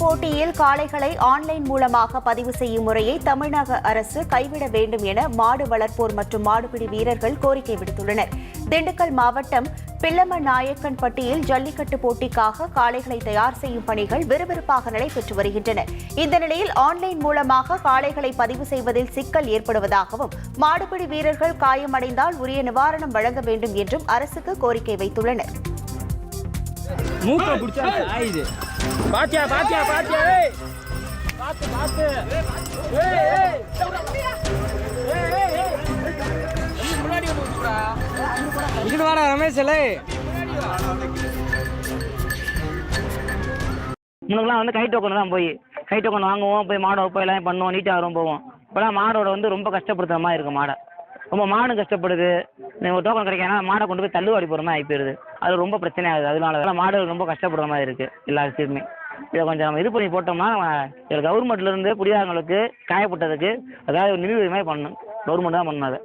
போட்டியில் காளைகளை ஆன்லைன் மூலமாக பதிவு செய்யும் முறையை தமிழக அரசு கைவிட வேண்டும் என மாடு வளர்ப்போர் மற்றும் மாடுபிடி வீரர்கள் கோரிக்கை விடுத்துள்ளனர். திண்டுக்கல் மாவட்டம் பிள்ளமநாயக்கன்பட்டியில் ஜல்லிக்கட்டு போட்டிக்காக காளைகளை தயார் செய்யும் பணிகள் விறுவிறுப்பாக நடைபெற்று வருகின்றன. இந்த நிலையில் ஆன்லைன் மூலமாக காளைகளை பதிவு செய்வதில் சிக்கல் ஏற்படுவதாகவும் மாடுபிடி வீரர்கள் காயமடைந்தால் உரிய நிவாரணம் வழங்க வேண்டும் என்றும் அரசுக்கு கோரிக்கை வைத்துள்ளனர். பாத்தியா பாத்தியா பாத்தியா பாத்து பாத்து முன்னாடி வந்துடா இங்க வாடா ரமேஷ் லே முன்னெல்லாம் வந்து கை டோக்கன் தான் கை டோக்கன் வாங்குவோம், போய் மாடை வைப்போம், எல்லாம் பண்ணுவோம், நீட்டாக வரும் போவோம். இப்போலாம் மாடோட வந்து ரொம்ப கஷ்டப்படுத்துற மாதிரி இருக்குது. மாடை ரொம்ப மாடு கஷ்டப்படுது. ஒரு டோக்கன் கிடைக்கானா மாடை கொண்டு போய் தள்ளுவாடி போகிற மாதிரி ஆகிப்போயிருது. அது ரொம்ப பிரச்சனை ஆகுது. அதனால மாடு ரொம்ப கஷ்டப்படுற மாதிரி இருக்குது எல்லா விஷயத்துமே. இதை கொஞ்சம் நம்ம இது பண்ணி போட்டோம்னா கவர்மெண்ட்லேருந்து புதியவங்களுக்கு காயப்பட்டதுக்கு அதாவது நிதி மாதிரி பண்ணணும். கவர்மெண்ட் தான் பண்ணணும் அதை.